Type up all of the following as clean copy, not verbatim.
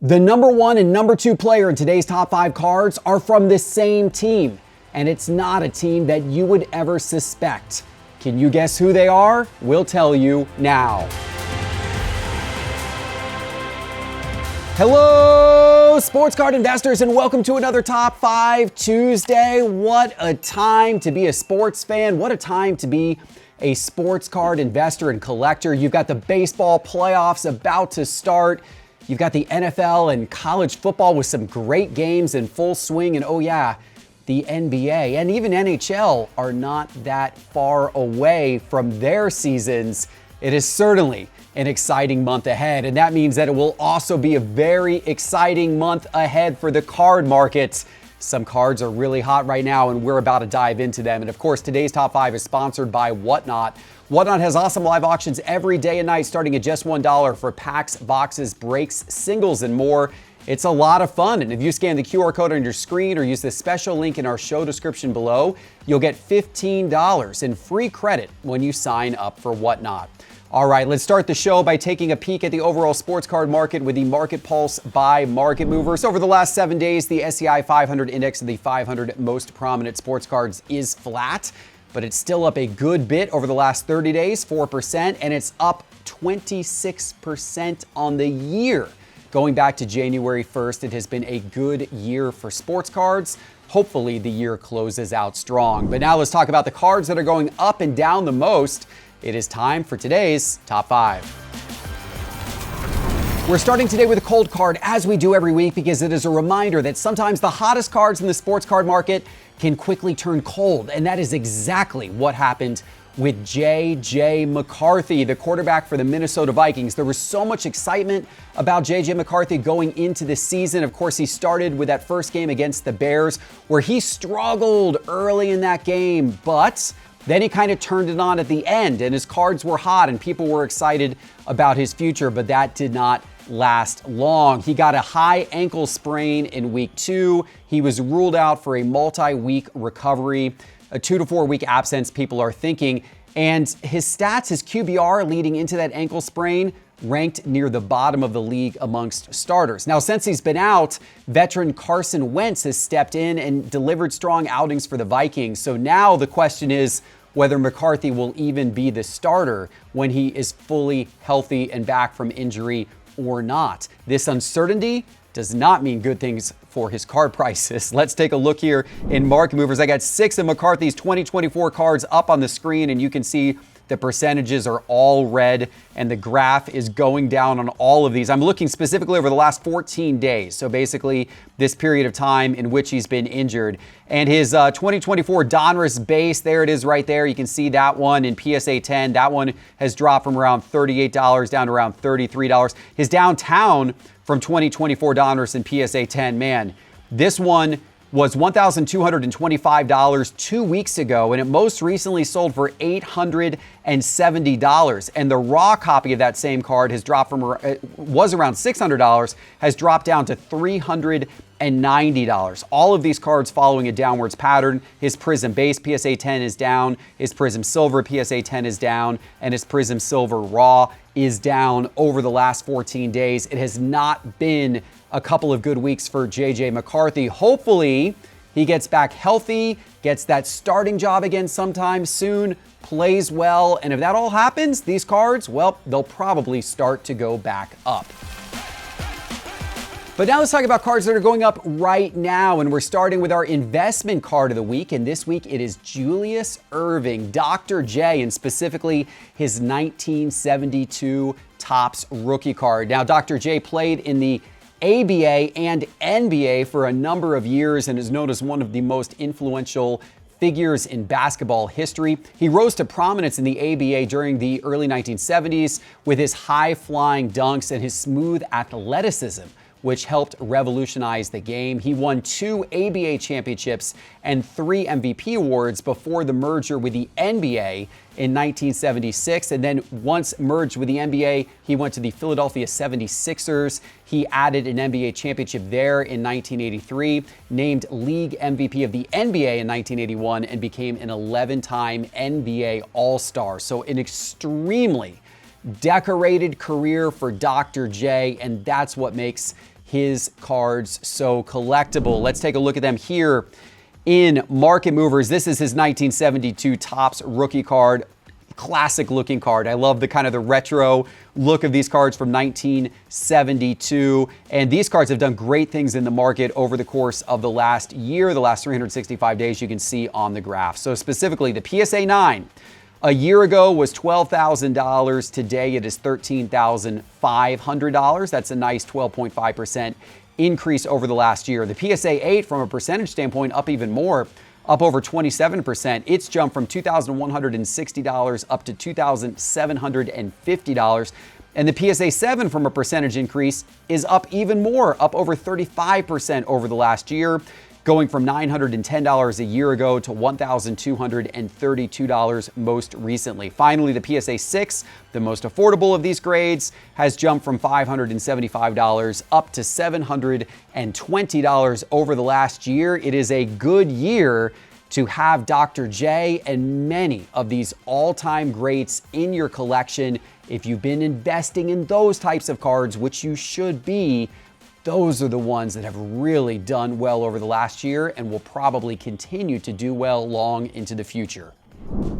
The number one and number two player in today's top 5 cards are from the same team, and it's not a team that you would ever suspect. Can you guess who they are? We'll tell you now. Hello, sports card investors, and welcome to another Top 5 Tuesday. What a time to be a sports fan. What a time to be a sports card investor and collector. You've got the baseball playoffs about to start. You've got the NFL and college football with some great games in full swing. And oh yeah, the NBA and even NHL are not that far away from their seasons. It is certainly an exciting month ahead. And that means that it will also be a very exciting month ahead for the card markets. Some cards are really hot right now, and we're about to dive into them. And of course, today's Top 5 is sponsored by Whatnot. Whatnot has awesome live auctions every day and night, starting at just $1 for packs, boxes, breaks, singles, and more. It's a lot of fun, and if you scan the QR code on your screen or use the special link in our show description below, you'll get $15 in free credit when you sign up for Whatnot. All right, let's start the show by taking a peek at the overall sports card market with the Market Pulse by Market Movers. Over the last 7 days, the SCI 500 index of the 500 most prominent sports cards is flat, but it's still up a good bit over the last 30 days, 4%, and it's up 26% on the year. Going back to January 1st, it has been a good year for sports cards. Hopefully, the year closes out strong. But now let's talk about the cards that are going up and down the most. It is time for today's Top 5. We're starting today with a cold card, as we do every week, because it is a reminder that sometimes the hottest cards in the sports card market can quickly turn cold. And that is exactly what happened with J.J. McCarthy, the quarterback for the Minnesota Vikings. There was so much excitement about J.J. McCarthy going into the season. Of course, he started with that first game against the Bears, where he struggled early in that game, but then he kind of turned it on at the end, and his cards were hot, and people were excited about his future, but that did not last long. He got a high ankle sprain in week 2. He was ruled out for a multi-week recovery, a 2 to 4 week absence, people are thinking. And his stats, his QBR leading into that ankle sprain, ranked near the bottom of the league amongst starters. Now, since he's been out, veteran Carson Wentz has stepped in and delivered strong outings for the Vikings. So now the question is whether McCarthy will even be the starter when he is fully healthy and back from injury or not. This uncertainty does not mean good things for his card prices. Let's take a look here in Market Movers. I got 6 of McCarthy's 2024 cards up on the screen, and you can see the percentages are all red, and the graph is going down on all of these. I'm looking specifically over the last 14 days, so basically this period of time in which he's been injured. And his 2024 Donruss base, there it is right there. You can see that one in PSA 10. That one has dropped from around $38 down to around $33. His downtown from 2024 Donruss and PSA 10, man, this one was $1,225 2 weeks ago, and it most recently sold for $870. And the raw copy of that same card has dropped from, was around $600, has dropped down to $390. All of these cards following a downwards pattern. His Prism Base PSA 10 is down, his Prism Silver PSA 10 is down, and his Prism Silver Raw is down over the last 14 days. It has not been a couple of good weeks for J.J. McCarthy. Hopefully, he gets back healthy, gets that starting job again sometime soon, plays well, and if that all happens, these cards, well, they'll probably start to go back up. But now let's talk about cards that are going up right now, and we're starting with our investment card of the week, and this week it is Julius Erving, Dr. J, and specifically his 1972 Topps rookie card. Now, Dr. J played in the ABA and NBA for a number of years and is known as one of the most influential figures in basketball history. He rose to prominence in the ABA during the early 1970s with his high-flying dunks and his smooth athleticism, which helped revolutionize the game. He won 2 ABA championships and 3 MVP awards before the merger with the NBA in 1976. And then once merged with the NBA, he went to the Philadelphia 76ers. He added an NBA championship there in 1983, named League MVP of the NBA in 1981, and became an 11-time NBA All-Star. So an extremely decorated career for Dr. J, and that's what makes his cards so collectible. Let's take a look at them here in Market Movers. This is his 1972 Topps rookie card. Classic looking card. I love the kind of the retro look of these cards from 1972. And these cards have done great things in the market over the course of the last year, the last 365 days, you can see on the graph. So specifically, the PSA 9 a year ago was $12,000. Today it is $13,500. That's a nice 12.5% increase over the last year. The PSA 8, from a percentage standpoint, up even more, up over 27%. It's jumped from $2,160 up to $2,750. And the PSA 7, from a percentage increase, is up even more, up over 35% over the last year, going from $910 a year ago to $1,232 most recently. Finally, the PSA 6, the most affordable of these grades, has jumped from $575 up to $720 over the last year. It is a good year to have Dr. J and many of these all-time greats in your collection. If you've been investing in those types of cards, which you should be, those are the ones that have really done well over the last year and will probably continue to do well long into the future.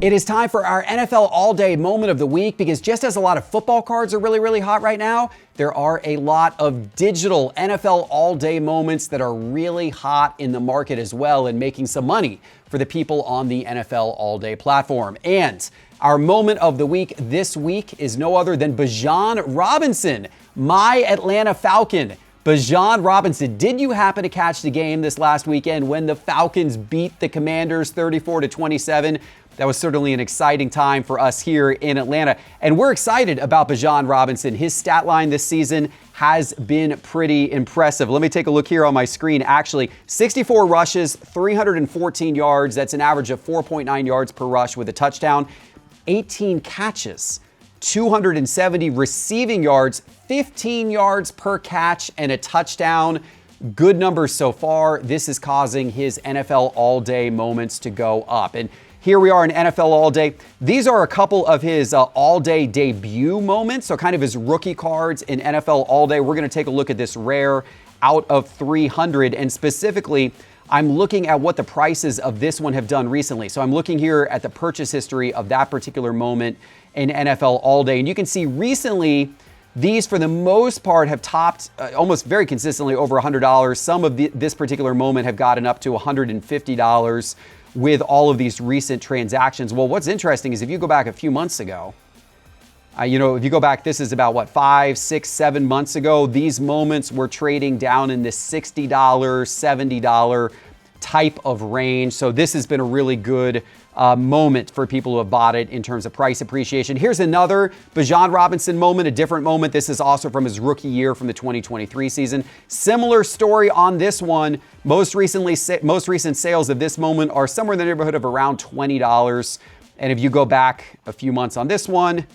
It is time for our NFL All-Day Moment of the Week, because just as a lot of football cards are really, really hot right now, there are a lot of digital NFL All-Day moments that are really hot in the market as well and making some money for the people on the NFL All-Day platform. And our moment of the week this week is no other than Bijan Robinson, my Atlanta Falcon. Bijan Robinson, did you happen to catch the game this last weekend when the Falcons beat the Commanders 34-27? That was certainly an exciting time for us here in Atlanta. And we're excited about Bijan Robinson. His stat line this season has been pretty impressive. Let me take a look here on my screen. Actually, 64 rushes, 314 yards. That's an average of 4.9 yards per rush with a touchdown. 18 catches, 270 receiving yards, 15 yards per catch, and a touchdown. Good numbers so far. This is causing his NFL All-Day moments to go up. And here we are in NFL All-Day. These are a couple of his All-Day debut moments, so kind of his rookie cards in NFL All-Day. We're going to take a look at this rare out of 300, and specifically, I'm looking at what the prices of this one have done recently. So I'm looking here at the purchase history of that particular moment in NFL All-Day, and you can see recently, these, for the most part, have topped almost very consistently over $100. Some of this particular moment have gotten up to $150 with all of these recent transactions. Well, what's interesting is if you go back a few months ago, if you go back, this is about, what, 5, 6, 7 months ago, these moments were trading down in the $60, $70 type of range. So this has been a really good moment for people who have bought it in terms of price appreciation. Here's another Bijan Robinson moment, a different moment. This is also from his rookie year from the 2023 season. Similar story on this one. Most recent sales of this moment are somewhere in the neighborhood of around $20. And if you go back a few months on this one,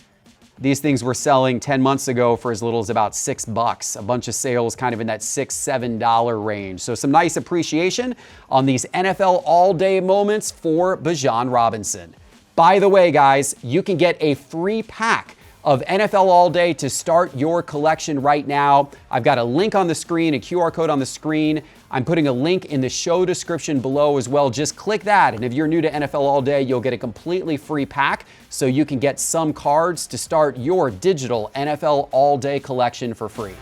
these things were selling 10 months ago for as little as about $6. A bunch of sales kind of in that $6, $7 range. So some nice appreciation on these NFL All-Day moments for Bijan Robinson. By the way, guys, you can get a free pack of NFL All-Day to start your collection right now. I've got a link on the screen, a QR code on the screen. I'm putting a link in the show description below as well. Just click that, and if you're new to NFL All-Day, you'll get a completely free pack so you can get some cards to start your digital NFL All-Day collection for free.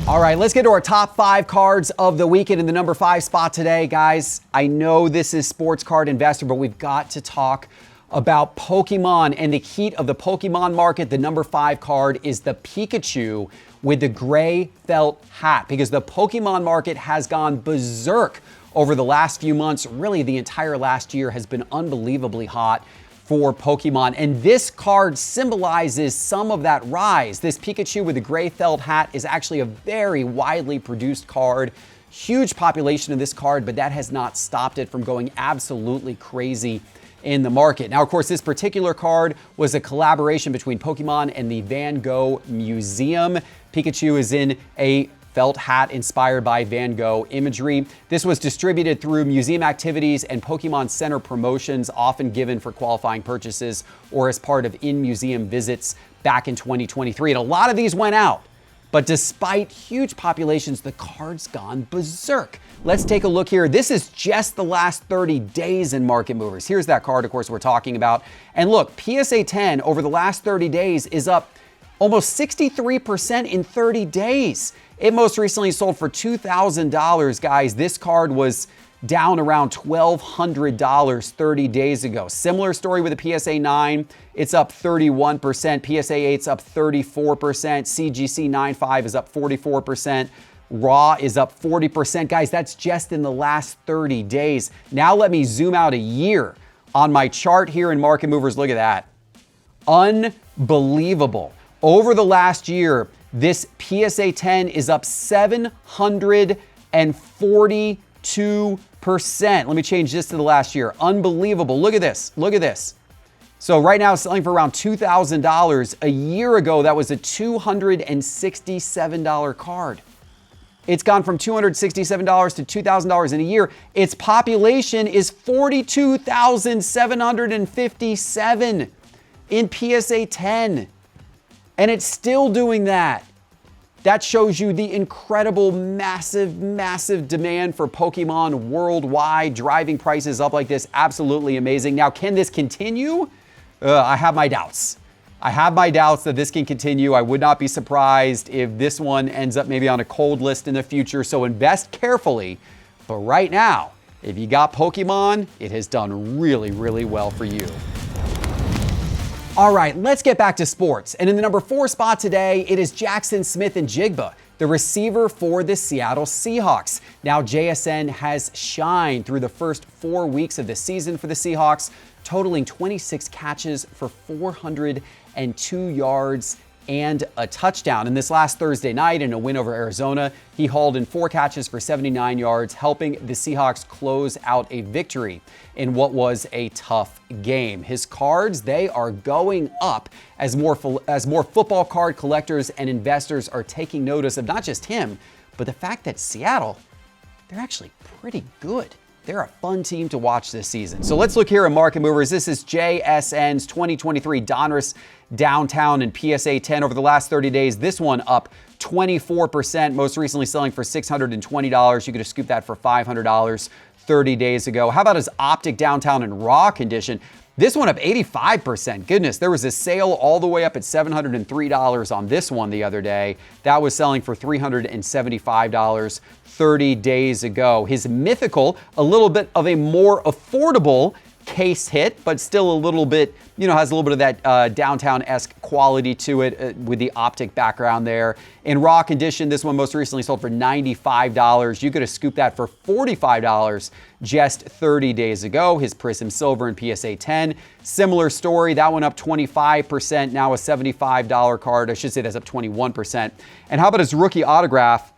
All right, let's get to our top 5 cards of the weekend in the number 5 spot today. Guys, I know this is Sports Card Investor, but we've got to talk about Pokemon and the heat of the Pokemon market. The number 5 card is the Pikachu with the gray felt hat, because the Pokemon market has gone berserk over the last few months. Really, the entire last year has been unbelievably hot for Pokemon, and this card symbolizes some of that rise. This Pikachu with the gray felt hat is actually a very widely produced card. Huge population of this card, but that has not stopped it from going absolutely crazy in the market. Now, of course, this particular card was a collaboration between Pokemon and the Van Gogh Museum. Pikachu is in a felt hat inspired by Van Gogh imagery. This was distributed through museum activities and Pokemon Center promotions, often given for qualifying purchases or as part of in-museum visits back in 2023. And a lot of these went out But despite huge populations, the card's gone berserk. Let's take a look here. This is just the last 30 days in Market Movers. Here's that card, of course, we're talking about. And look, PSA 10 over the last 30 days is up almost 63% in 30 days. It most recently sold for $2,000, guys. This card was down around $1,200 30 days ago. Similar story with the PSA 9. It's up 31%. PSA 8's up 34%. CGC 9.5 is up 44%. Raw is up 40%. Guys, that's just in the last 30 days. Now let me zoom out a year on my chart here in Market Movers. Look at that. Unbelievable. Over the last year, this PSA 10 is up 742%. Let me change this to the last year. Unbelievable. Look at this. Look at this. So right now it's selling for around $2,000. A year ago, that was a $267 card. It's gone from $267 to $2,000 in a year. Its population is 42,757 in PSA 10. And it's still doing that. That shows you the incredible, massive demand for Pokemon worldwide. Driving prices up like this, absolutely amazing. Now, can this continue? I have my doubts. I have my doubts that this can continue. I would not be surprised if this one ends up maybe on a cold list in the future. So invest carefully. But right now, if you got Pokemon, it has done really well for you. All right, let's get back to sports. And in the number 4 spot today, it is Jackson Smith-Njigba, the receiver for the Seattle Seahawks. Now, JSN has shined through the first 4 weeks of the season for the Seahawks, totaling 26 catches for 402 yards and a touchdown. And this last Thursday night in a win over Arizona, he hauled in 4 catches for 79 yards, helping the Seahawks close out a victory in what was a tough game. His cards, they are going up as more football card collectors and investors are taking notice of not just him, but the fact that Seattle, they're actually pretty good. They're a fun team to watch this season. So let's look here at Market Movers. This is JSN's 2023 Donruss Downtown and PSA 10 over the last 30 days. This one up 24%, most recently selling for $620. You could have scooped that for $500 30 days ago. How about his Optic Downtown in raw condition? This one up 85%. Goodness, there was a sale all the way up at $703 on this one the other day. That was selling for $375 30 days ago. His Mythical, a little bit of a more affordable case hit, but still a little bit, has a little bit of that downtown-esque quality to it with the Optic background there. In raw condition, this one most recently sold for $95. You could have scooped that for $45 just 30 days ago. His Prism Silver and PSA 10, similar story. That one up 25%, now a $75 card. I should say that's up 21%. And how about his rookie autograph?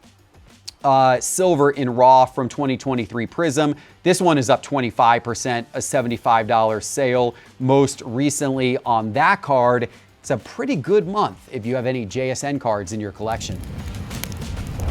Silver in raw from 2023 Prism. This one is up 25%, a $75 sale most recently on that card. It's a pretty good month if you have any JSN cards in your collection.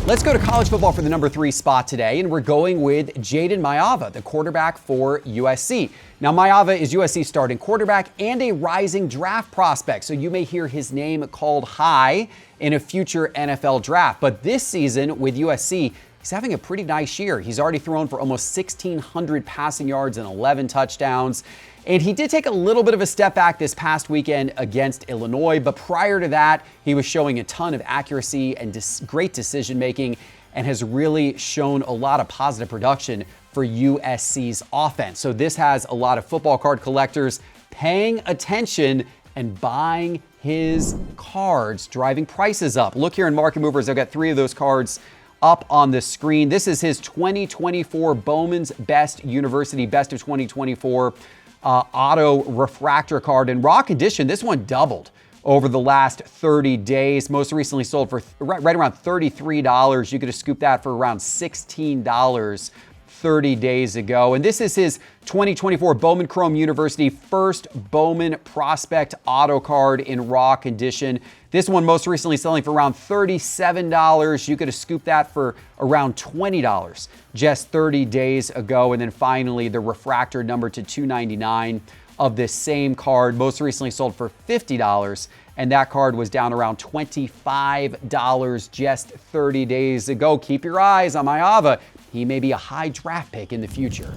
Let's go to college football for the number 3 spot today, and we're going with Jayden Maiava, the quarterback for USC. Now, Maiava is USC's starting quarterback and a rising draft prospect, so you may hear his name called high in a future NFL draft. But this season with USC, he's having a pretty nice year. He's already thrown for almost 1,600 passing yards and 11 touchdowns. And he did take a little bit of a step back this past weekend against Illinois, but prior to that, he was showing a ton of accuracy and great decision-making and has really shown a lot of positive production for USC's offense. So this has a lot of football card collectors paying attention and buying his cards, driving prices up. Look here in Market Movers, I've got 3 of those cards up on the screen. This is his 2024 Bowman's Best University Best of 2024 auto refractor card. In raw condition, this one doubled over the last 30 days. Most recently sold for right around $33. You could have scooped that for around $16 30 days ago. And this is his 2024 Bowman Chrome University first Bowman Prospect auto card in raw condition. This one most recently selling for around $37. You could have scooped that for around $20 just 30 days ago. And then finally, the refractor number to 299 of this same card, most recently sold for $50. and that card was down around $25 just 30 days ago. Keep your eyes on Maeva. He may be a high draft pick in the future.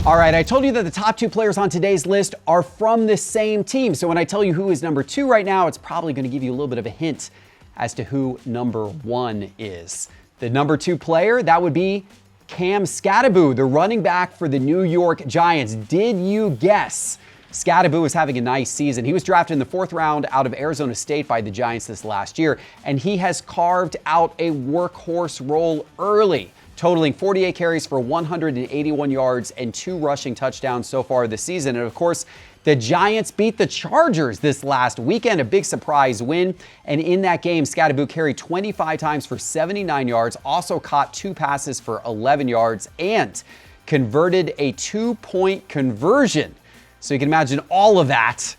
All right, I told you that the top 2 players on today's list are from the same team. So when I tell you who is number 2 right now, it's probably going to give you a little bit of a hint as to who number 1 is. The number 2 player, that would be Cam Skattebo, the running back for the New York Giants. Did you guess? Skattebo is having a nice season. He was drafted in the 4th round out of Arizona State by the Giants this last year, and he has carved out a workhorse role early, totaling 48 carries for 181 yards and 2 rushing touchdowns so far this season. And of course, the Giants beat the Chargers this last weekend, a big surprise win. And in that game, Skattebo carried 25 times for 79 yards, also caught 2 passes for 11 yards, and converted a 2-point conversion. So you can imagine all of that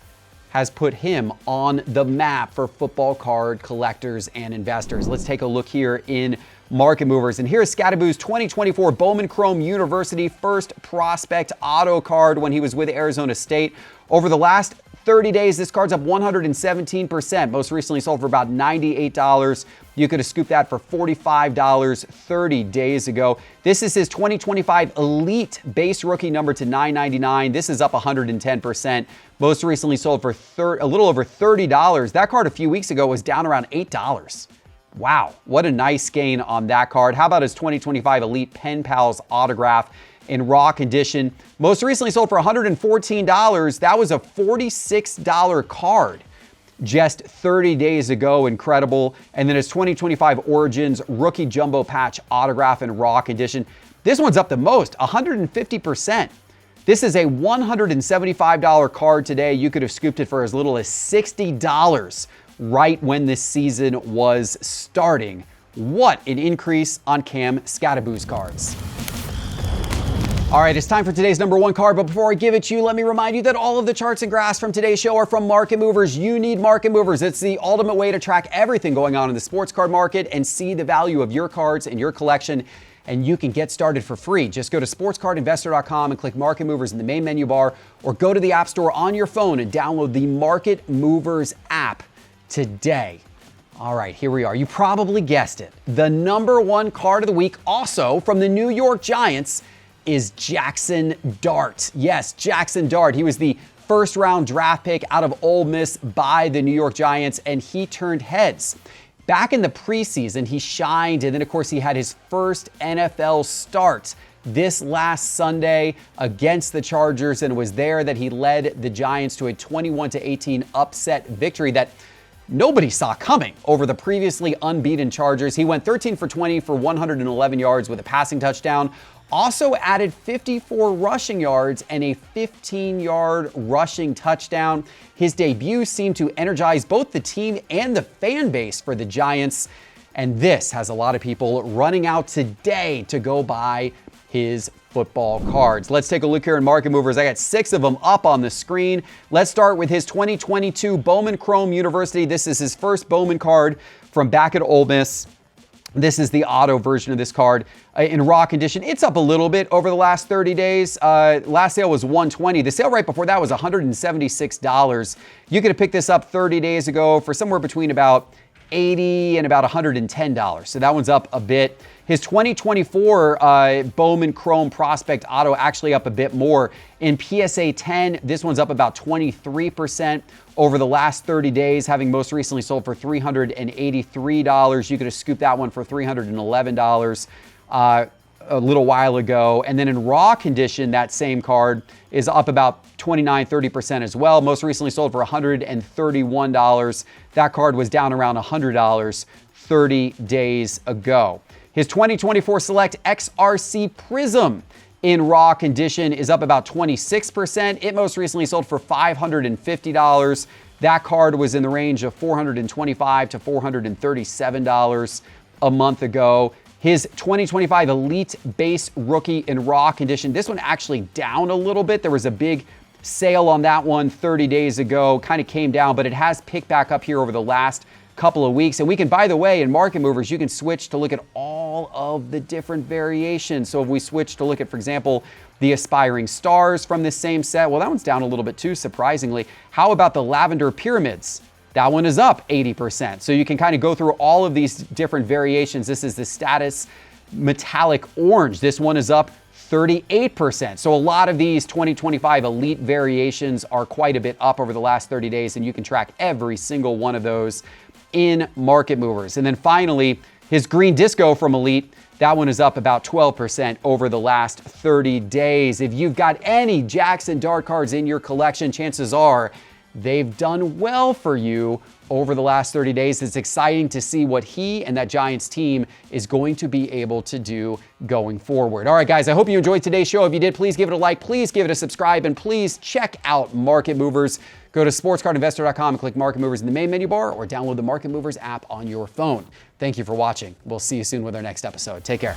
has put him on the map for football card collectors and investors. Let's take a look here in Market Movers. And here's Skattebo's 2024 Bowman Chrome University first prospect auto card when he was with Arizona State. Over the last 30 days, this card's up 117%. Most recently sold for about $98. You could have scooped that for $45 30 days ago. This is his 2025 Elite base rookie number to $9.99. This is up 110%. Most recently sold for a little over $30. That card a few weeks ago was down around $8. Wow, what a nice gain on that card. How about his 2025 Elite Pen Pals autograph in raw condition? Most recently sold for $114. That was a $46 card just 30 days ago. Incredible. And then his 2025 Origins Rookie Jumbo Patch autograph in raw condition. This one's up the most, 150%. This is a $175 card today. You could have scooped it for as little as $60 right when this season was starting. What an increase on Cam Skattebo's cards. All right, it's time for today's number 1 card, but before I give it to you, let me remind you that all of the charts and graphs from today's show are from Market Movers. You need Market Movers. It's the ultimate way to track everything going on in the sports card market and see the value of your cards and your collection, and you can get started for free. Just go to sportscardinvestor.com and click Market Movers in the main menu bar, or go to the App Store on your phone and download the Market Movers app today. All right, here we are. You probably guessed it. The number 1 card of the week, also from the New York Giants, is Jackson Dart. Yes, Jackson Dart. He was the 1st round draft pick out of Ole Miss by the New York Giants, and he turned heads. Back in the preseason, he shined, and then of course he had his first NFL start this last Sunday against the Chargers, and it was there that he led the Giants to a 21-18 upset victory that nobody saw coming over the previously unbeaten Chargers. He went 13 for 20 for 111 yards with a passing touchdown. Also added 54 rushing yards and a 15-yard rushing touchdown. His debut seemed to energize both the team and the fan base for the Giants. And this has a lot of people running out today to go buy his football cards. Let's take a look here in Market Movers. I got 6 of them up on the screen. Let's start with his 2022 Bowman Chrome University. This is his first Bowman card from back at Ole Miss. This is the auto version of this card in raw condition. It's up a little bit over the last 30 days. Last sale was $120. The sale right before that was $176. You could have picked this up 30 days ago for somewhere between about $80 and about $110. So that one's up a bit. His 2024 Bowman Chrome Prospect Auto actually up a bit more. In PSA 10, this one's up about 23% over the last 30 days, having most recently sold for $383. You could have scooped that one for $311 a little while ago. And then in raw condition, that same card is up about 29-30% as well. Most recently sold for $131. That card was down around $100 30 days ago. His 2024 Select XRC Prism in raw condition is up about 26%. It most recently sold for $550. That card was in the range of $425 to $437 a month ago. His 2025 Elite Base Rookie in raw condition, this one actually down a little bit. There was a big sale on that one 30 days ago, kind of came down, but it has picked back up here over the last couple of weeks. And we can, by the way, in Market Movers, you can switch to look at all all of the different variations. So if we switch to look at, for example, the Aspiring Stars from this same set, well, that one's down a little bit too, surprisingly. How about the Lavender Pyramids? That one is up 80%. So you can kind of go through all of these different variations. This is the Status Metallic Orange. This one is up 38%. So a lot of these 2025 elite variations are quite a bit up over the last 30 days, and you can track every single one of those in Market Movers. And then finally, his Green Disco from Elite, that one is up about 12% over the last 30 days. If you've got any Jackson Dart cards in your collection, chances are they've done well for you over the last 30 days. It's exciting to see what he and that Giants team is going to be able to do going forward. All right, guys, I hope you enjoyed today's show. If you did, please give it a like, please give it a subscribe, and please check out Market Movers. Go to sportscardinvestor.com and click Market Movers in the main menu bar, or download the Market Movers app on your phone. Thank you for watching. We'll see you soon with our next episode. Take care.